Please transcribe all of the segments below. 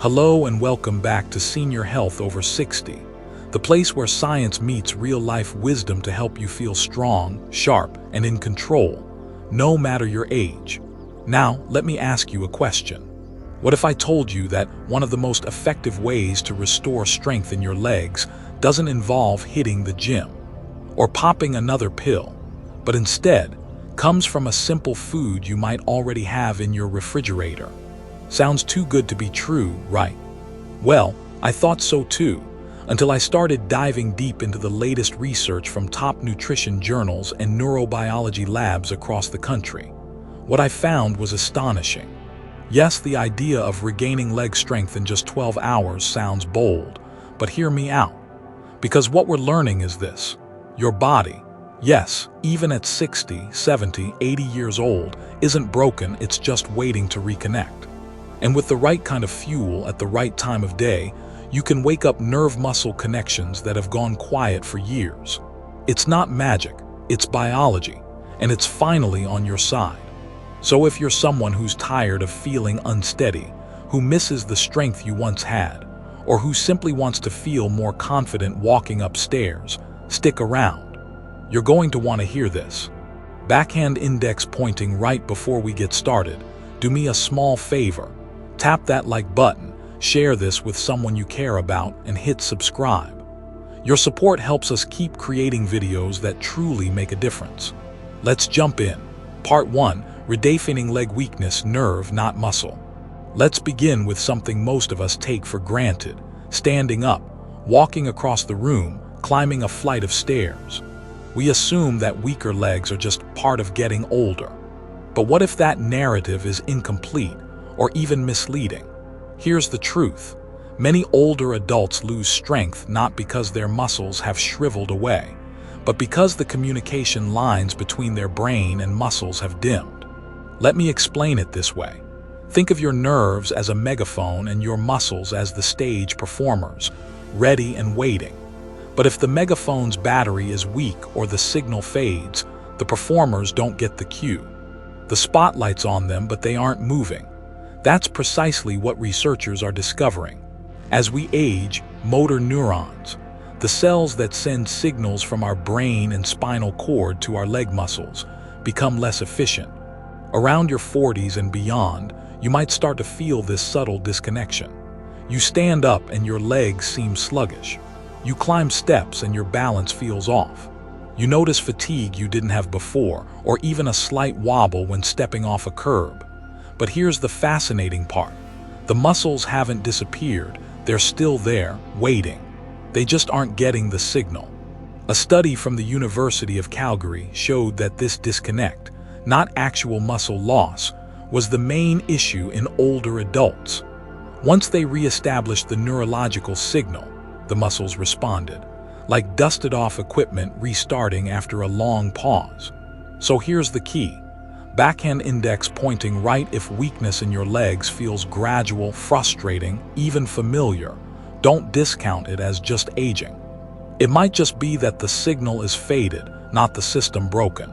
Hello and welcome back to Senior Health Over 60, the place where science meets real-life wisdom to help you feel strong, sharp, and in control, no matter your age. Now, let me ask you a question. What if I told you that one of the most effective ways to restore strength in your legs doesn't involve hitting the gym or popping another pill, but instead comes from a simple food you might already have in your refrigerator? Sounds too good to be true, right? Well, I thought so too, until I started diving deep into the latest research from top nutrition journals and neurobiology labs across the country. What I found was astonishing. Yes, the idea of regaining leg strength in just 12 hours sounds bold, but hear me out. Because what we're learning is this: your body, yes, even at 60, 70, 80 years old, isn't broken, it's just waiting to reconnect. And with the right kind of fuel at the right time of day, you can wake up nerve-muscle connections that have gone quiet for years. It's not magic, it's biology, and it's finally on your side. So if you're someone who's tired of feeling unsteady, who misses the strength you once had, or who simply wants to feel more confident walking upstairs, stick around. You're going to want to hear this. Backhand index pointing right before we get started. Do me a small favor. Tap that like button, share this with someone you care about, and hit subscribe. Your support helps us keep creating videos that truly make a difference. Let's jump in. Part 1. Redefining leg weakness, nerve, not muscle. Let's begin with something most of us take for granted: standing up, walking across the room, climbing a flight of stairs. We assume that weaker legs are just part of getting older. But what if that narrative is incomplete or even misleading? Here's the truth. Many older adults lose strength not because their muscles have shriveled away, but because the communication lines between their brain and muscles have dimmed. Let me explain it this way. Think of your nerves as a megaphone and your muscles as the stage performers, ready and waiting. But if the megaphone's battery is weak or the signal fades, the performers don't get the cue. The spotlight's on them, but they aren't moving. That's precisely what researchers are discovering. As we age, motor neurons, the cells that send signals from our brain and spinal cord to our leg muscles, become less efficient. Around your 40s and beyond, you might start to feel this subtle disconnection. You stand up and your legs seem sluggish. You climb steps and your balance feels off. You notice fatigue you didn't have before, or even a slight wobble when stepping off a curb. But here's the fascinating part. The muscles haven't disappeared, they're still there, waiting. They just aren't getting the signal. A study from the University of Calgary showed that this disconnect, not actual muscle loss, was the main issue in older adults. Once they re-established the neurological signal, the muscles responded, like dusted-off equipment restarting after a long pause. So here's the key. Backhand index pointing right if weakness in your legs feels gradual, frustrating, even familiar. Don't discount it as just aging. It might just be that the signal is faded, not the system broken.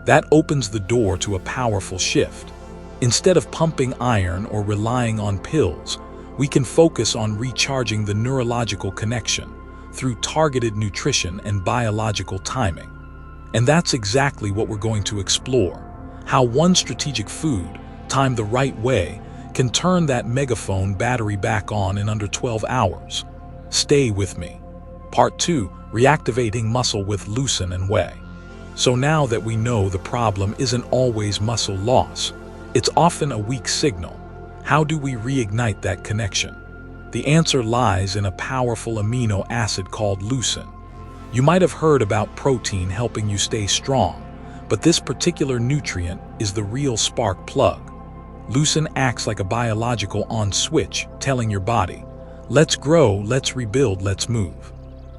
That opens the door to a powerful shift. Instead of pumping iron or relying on pills, we can focus on recharging the neurological connection through targeted nutrition and biological timing. And that's exactly what we're going to explore. How one strategic food, timed the right way, can turn that megaphone battery back on in under 12 hours. Stay with me. Part 2. Reactivating muscle with loosen and whey. So now that we know the problem isn't always muscle loss, it's often a weak signal. How do we reignite that connection? The answer lies in a powerful amino acid called leucine. You might have heard about protein helping you stay strong, but this particular nutrient is the real spark plug. Leucine acts like a biological on switch, telling your body, let's grow, let's rebuild, let's move.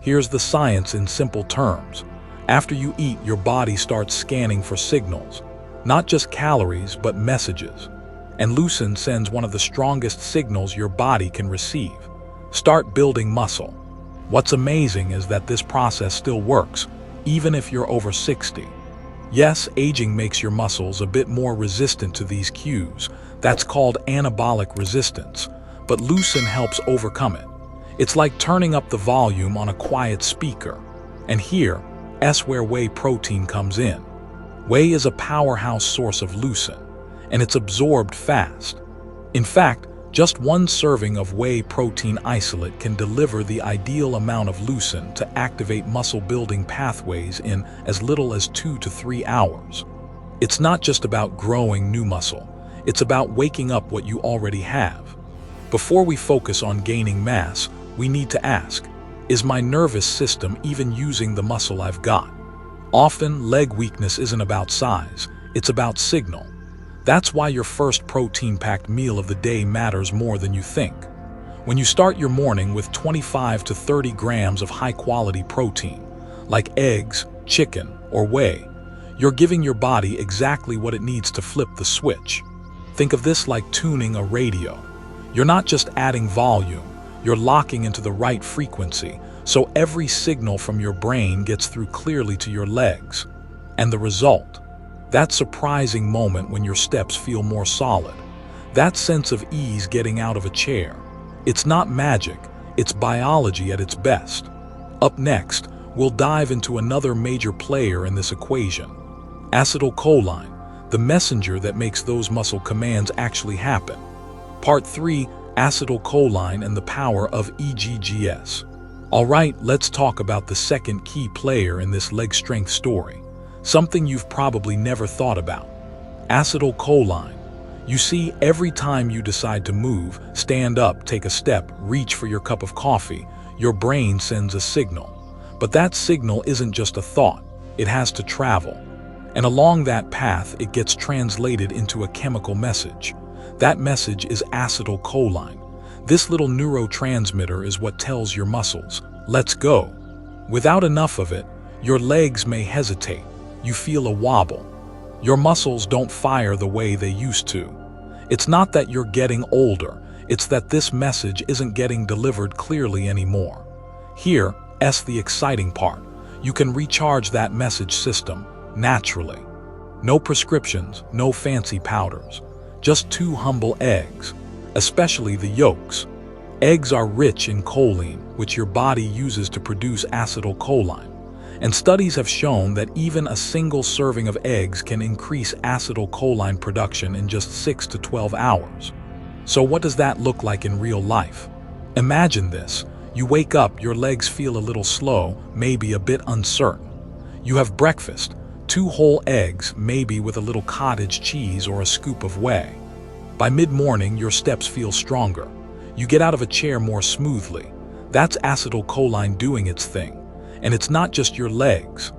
Here's the science in simple terms. After you eat, your body starts scanning for signals, not just calories, but messages. And leucine sends one of the strongest signals your body can receive. Start building muscle. What's amazing is that this process still works, even if you're over 60. Yes, aging makes your muscles a bit more resistant to these cues. That's called anabolic resistance. but loosen helps overcome it. It's like turning up the volume on a quiet speaker. And here, S where whey protein comes in. Whey is a powerhouse source of leucin, and it's absorbed fast. In fact, just one serving of whey protein isolate can deliver the ideal amount of leucin to activate muscle-building pathways in as little as 2 to 3 hours. It's not just about growing new muscle, it's about waking up what you already have. Before we focus on gaining mass, we need to ask, is my nervous system even using the muscle I've got? Often, leg weakness isn't about size, it's about signal. That's why your first protein-packed meal of the day matters more than you think. When you start your morning with 25 to 30 grams of high-quality protein, like eggs, chicken, or whey, you're giving your body exactly what it needs to flip the switch. Think of this like tuning a radio. You're not just adding volume, you're locking into the right frequency, so every signal from your brain gets through clearly to your legs. And the result? That surprising moment when your steps feel more solid. That sense of ease getting out of a chair. It's not magic, it's biology at its best. Up next, we'll dive into another major player in this equation. Acetylcholine, the messenger that makes those muscle commands actually happen. Part 3, acetylcholine and the power of EGGS. Alright, let's talk about the second key player in this leg strength story. Something you've probably never thought about. Acetylcholine. You see, every time you decide to move, stand up, take a step, reach for your cup of coffee, your brain sends a signal. But that signal isn't just a thought, it has to travel. And along that path, it gets translated into a chemical message. That message is acetylcholine. This little neurotransmitter is what tells your muscles, let's go. Without enough of it, your legs may hesitate. You feel a wobble. Your muscles don't fire the way they used to. It's not that you're getting older, it's that this message isn't getting delivered clearly anymore. Here, the exciting part. You can recharge that message system naturally. No prescriptions, no fancy powders. Just 2 humble eggs, especially the yolks. Eggs are rich in choline, which your body uses to produce acetylcholine. And studies have shown that even a single serving of eggs can increase acetylcholine production in just 6 to 12 hours. So what does that look like in real life? Imagine this. You wake up, your legs feel a little slow, maybe a bit uncertain. You have breakfast, 2 whole eggs, maybe with a little cottage cheese or a scoop of whey. By mid-morning, your steps feel stronger. You get out of a chair more smoothly. That's acetylcholine doing its thing. And it's not just your legs.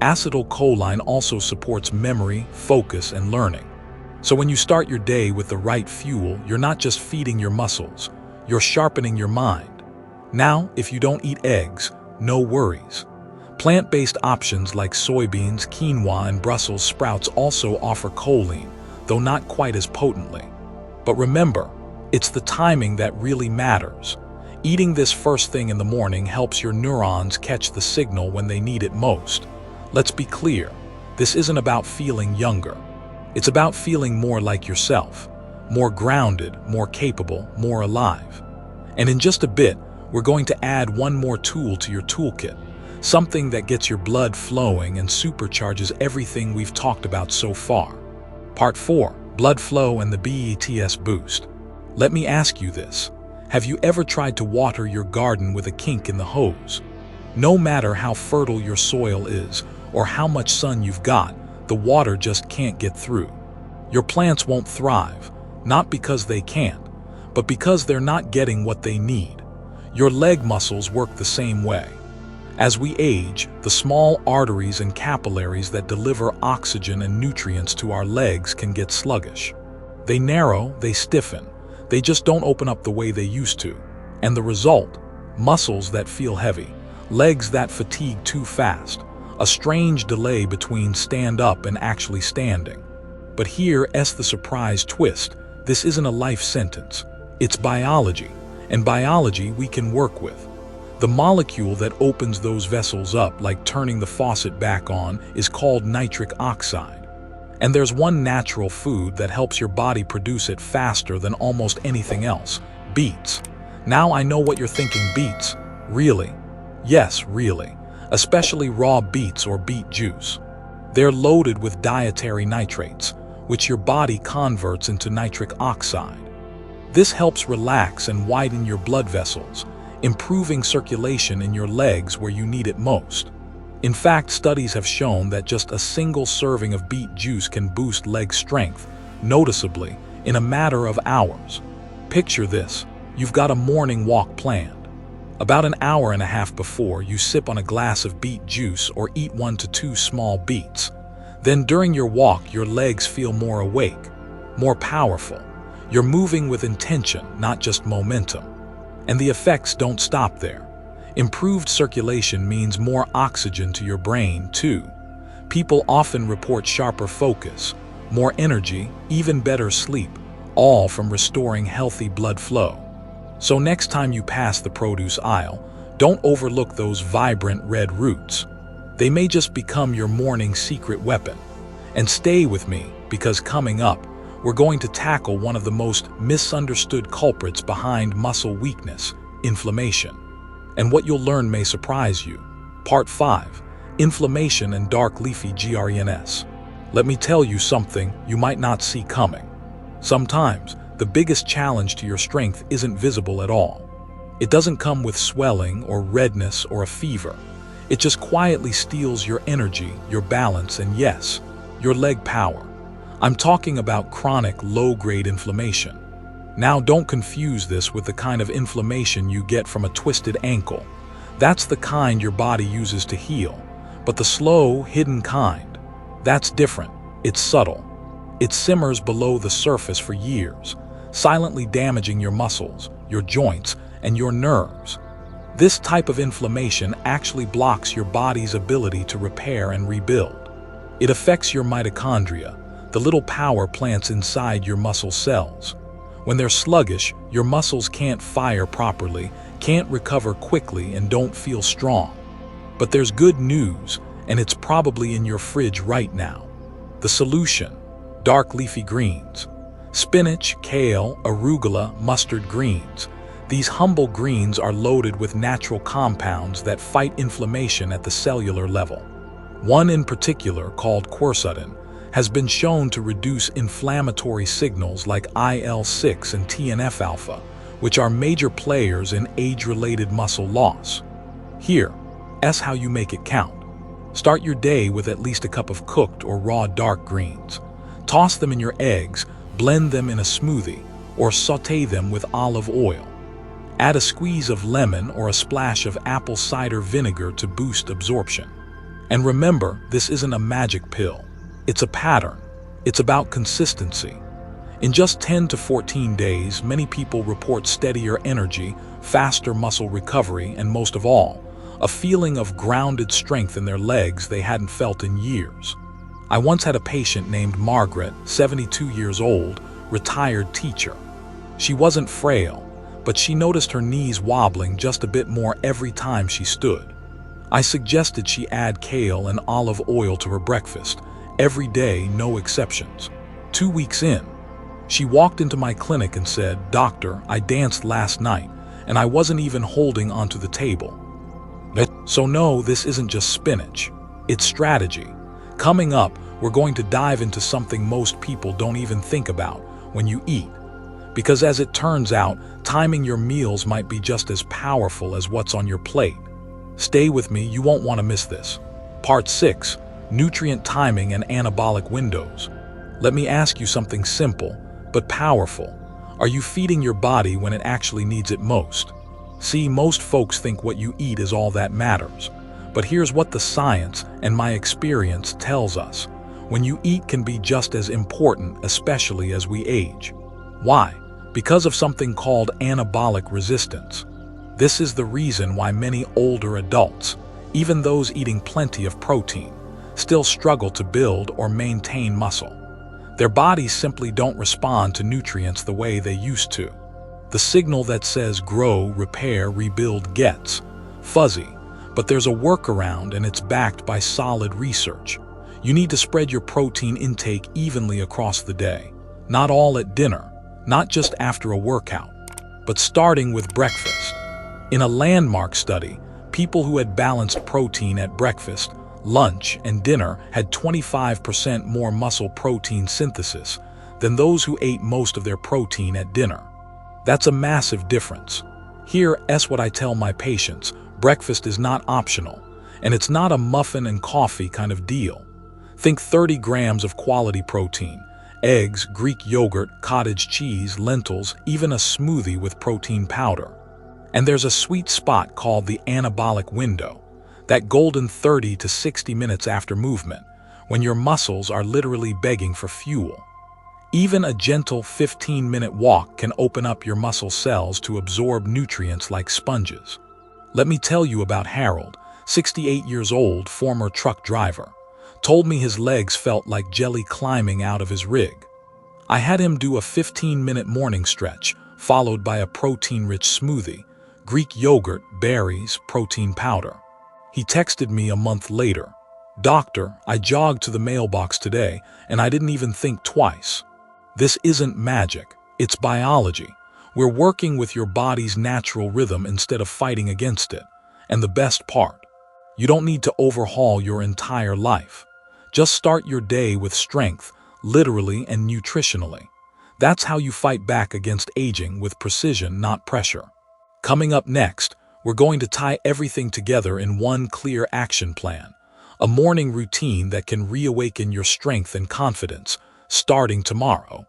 Acetylcholine also supports memory, focus, and learning. So when you start your day with the right fuel, you're not just feeding your muscles, you're sharpening your mind. Now, if you don't eat eggs, no worries. Plant-based options like soybeans, quinoa, and Brussels sprouts also offer choline, though not quite as potently. But remember, it's the timing that really matters. Eating this first thing in the morning helps your neurons catch the signal when they need it most. Let's be clear, this isn't about feeling younger. It's about feeling more like yourself, more grounded, more capable, more alive. And in just a bit, we're going to add one more tool to your toolkit, something that gets your blood flowing and supercharges everything we've talked about so far. Part 4, blood flow and the BETS boost. Let me ask you this. Have you ever tried to water your garden with a kink in the hose? No matter how fertile your soil is or how much sun you've got, the water just can't get through. Your plants won't thrive, not because they can't, but because they're not getting what they need. Your leg muscles work the same way. As we age, the small arteries and capillaries that deliver oxygen and nutrients to our legs can get sluggish. They narrow, they stiffen. They just don't open up the way they used to. And the result? Muscles that feel heavy, legs that fatigue too fast, a strange delay between stand up and actually standing. But here's the surprise twist. This isn't a life sentence. It's biology, and biology we can work with. The molecule that opens those vessels up, like turning the faucet back on, is called nitric oxide. And there's one natural food that helps your body produce it faster than almost anything else: Beets. Now I know what you're thinking, beets. Really? Yes, really. Especially raw beets or beet juice. They're loaded with dietary nitrates, which your body converts into nitric oxide. This helps relax and widen your blood vessels, improving circulation in your legs where you need it most. In fact, studies have shown that just a single serving of beet juice can boost leg strength noticeably in a matter of hours. Picture this: you've got a morning walk planned. About an hour and a half before, you sip on a glass of beet juice or eat 1 to 2 small beets. Then during your walk, your legs feel more awake, more powerful. You're moving with intention, not just momentum. And the effects don't stop there. Improved circulation means more oxygen to your brain, too. People often report sharper focus, more energy, even better sleep, all from restoring healthy blood flow. So next time you pass the produce aisle, don't overlook those vibrant red roots. They may just become your morning secret weapon. And stay with me, because coming up, we're going to tackle one of the most misunderstood culprits behind muscle weakness: inflammation. And what you'll learn may surprise you. Part 5. Inflammation and dark leafy greens. Let me tell you something you might not see coming. Sometimes, the biggest challenge to your strength isn't visible at all. It doesn't come with swelling or redness or a fever. It just quietly steals your energy, your balance, and yes, your leg power. I'm talking about chronic low-grade inflammation. Now, don't confuse this with the kind of inflammation you get from a twisted ankle. That's the kind your body uses to heal. But the slow, hidden kind, that's different. It's subtle. It simmers below the surface for years, silently damaging your muscles, your joints, and your nerves. This type of inflammation actually blocks your body's ability to repair and rebuild. It affects your mitochondria, the little power plants inside your muscle cells. When they're sluggish, your muscles can't fire properly, can't recover quickly, and don't feel strong. But there's good news, and it's probably in your fridge right now. The solution: dark leafy greens. Spinach, kale, arugula, mustard greens. These humble greens are loaded with natural compounds that fight inflammation at the cellular level. One in particular, called quercetin, has been shown to reduce inflammatory signals like IL-6 and TNF-alpha, which are major players in age-related muscle loss. Here's how you make it count. Start your day with at least a cup of cooked or raw dark greens. Toss them in your eggs, blend them in a smoothie, or sauté them with olive oil. Add a squeeze of lemon or a splash of apple cider vinegar to boost absorption. And remember, this isn't a magic pill. It's a pattern. It's about consistency. In just 10 to 14 days, many people report steadier energy, faster muscle recovery, and most of all, a feeling of grounded strength in their legs they hadn't felt in years. I once had a patient named Margaret, 72 years old, retired teacher. She wasn't frail, but she noticed her knees wobbling just a bit more every time she stood. I suggested she add kale and olive oil to her breakfast, every day, no exceptions. 2 weeks in, she walked into my clinic and said, "Doctor, I danced last night, and I wasn't even holding onto the table." So no, this isn't just spinach. It's strategy. Coming up, we're going to dive into something most people don't even think about when you eat. Because as it turns out, timing your meals might be just as powerful as what's on your plate. Stay with me, you won't want to miss this. Part 6. Nutrient timing and anabolic windows. Let me ask you something simple, but powerful. Are you feeding your body when it actually needs it most? See, most folks think what you eat is all that matters. But here's what the science and my experience tells us. When you eat can be just as important, especially as we age. Why? Because of something called anabolic resistance. This is the reason why many older adults, even those eating plenty of protein, still struggle to build or maintain muscle. Their bodies simply don't respond to nutrients the way they used to. The signal that says grow, repair, rebuild gets fuzzy, but there's a workaround and it's backed by solid research. You need to spread your protein intake evenly across the day, not all at dinner, not just after a workout. but starting with breakfast. In a landmark study, people who had balanced protein at breakfast, lunch, and dinner had 25% more muscle protein synthesis than those who ate most of their protein at dinner. That's a massive difference. Here's what I tell my patients: breakfast is not optional, and it's not a muffin and coffee kind of deal. Think 30 grams of quality protein: eggs, Greek yogurt, cottage cheese, lentils, even a smoothie with protein powder. And there's a sweet spot called the anabolic window, that golden 30 to 60 minutes after movement, when your muscles are literally begging for fuel. Even a gentle 15-minute walk can open up your muscle cells to absorb nutrients like sponges. Let me tell you about Harold, 68 years old, former truck driver. Told me his legs felt like jelly climbing out of his rig. I had him do a 15-minute morning stretch, followed by a protein-rich smoothie, Greek yogurt, berries, protein powder. He texted me a month later, "Doctor, I jogged to the mailbox today, and I didn't even think twice." This isn't magic, it's biology. We're working with your body's natural rhythm instead of fighting against it. And the best part, you don't need to overhaul your entire life. Just start your day with strength, literally and nutritionally. That's how you fight back against aging, with precision, not pressure. Coming up next, we're going to tie everything together in one clear action plan, a morning routine that can reawaken your strength and confidence, starting tomorrow.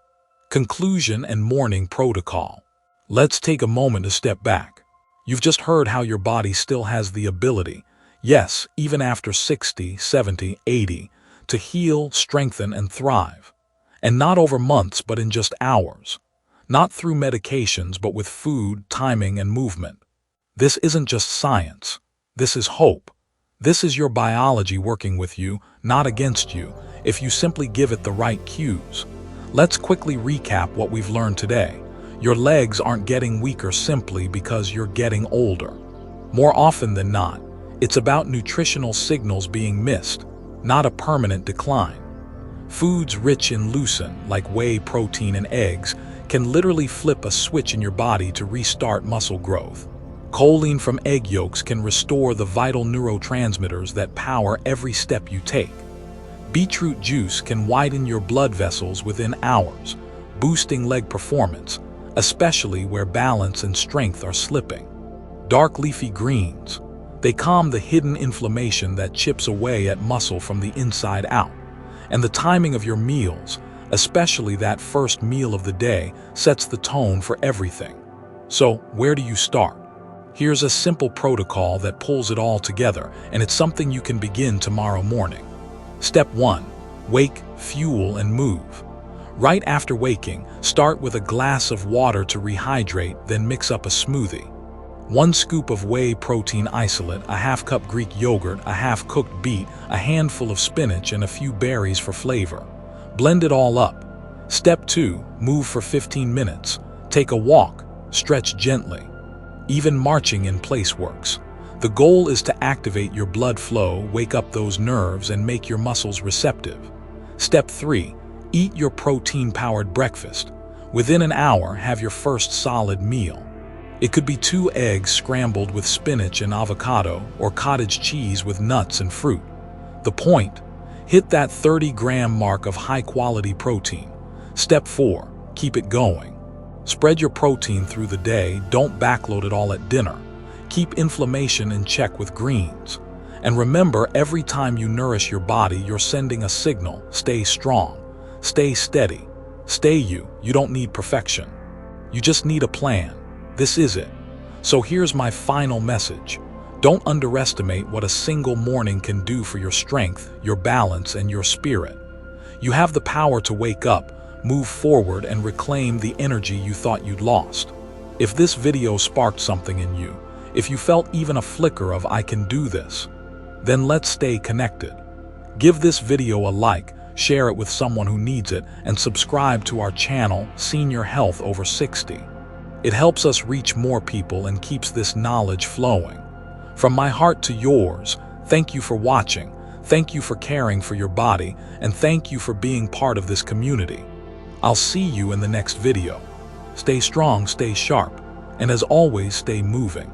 Conclusion and morning protocol. Let's take a moment to step back. You've just heard how your body still has the ability, yes, even after 60, 70, 80, to heal, strengthen, and thrive. And not over months, but in just hours. Not through medications, but with food, timing, and movement. This isn't just science. This is hope. This is your biology working with you, not against you, if you simply give it the right cues. Let's quickly recap what we've learned today. Your legs aren't getting weaker simply because you're getting older. More often than not, it's about nutritional signals being missed, not a permanent decline. Foods rich in leucine, like whey protein and eggs, can literally flip a switch in your body to restart muscle growth. Choline from egg yolks can restore the vital neurotransmitters that power every step you take. Beetroot juice can widen your blood vessels within hours, boosting leg performance, especially where balance and strength are slipping. Dark leafy greens. They calm the hidden inflammation that chips away at muscle from the inside out. And the timing of your meals, especially that first meal of the day, sets the tone for everything. So, where do you start? Here's a simple protocol that pulls it all together, and it's something you can begin tomorrow morning. Step 1. Wake, fuel, and move. Right after waking, start with a glass of water to rehydrate, then mix up a smoothie. 1 scoop of whey protein isolate, a half cup Greek yogurt, a half cooked beet, a handful of spinach, and a few berries for flavor. Blend it all up. Step 2. Move for 15 minutes. Take a walk. Stretch gently. Even marching in place works. The goal is to activate your blood flow, wake up those nerves, and make your muscles receptive. Step 3. Eat your protein-powered breakfast. Within an hour, have your first solid meal. It could be 2 eggs scrambled with spinach and avocado, or cottage cheese with nuts and fruit. The point? Hit that 30-gram mark of high-quality protein. Step 4. Keep it going. Spread your protein through the day, don't backload it all at dinner. Keep inflammation in check with greens. And remember, every time you nourish your body, you're sending a signal: stay strong, stay steady, stay you. You don't need perfection. You just need a plan. This is it. So here's my final message. Don't underestimate what a single morning can do for your strength, your balance, and your spirit. You have the power to wake up, move forward, and reclaim the energy you thought you'd lost. If this video sparked something in you, if you felt even a flicker of "I can do this," then let's stay connected. Give this video a like, share it with someone who needs it, and subscribe to our channel, Senior Health Over 60. It helps us reach more people and keeps this knowledge flowing. From my heart to yours, thank you for watching, thank you for caring for your body, and thank you for being part of this community. I'll see you in the next video. Stay strong, stay sharp, And as always, stay moving.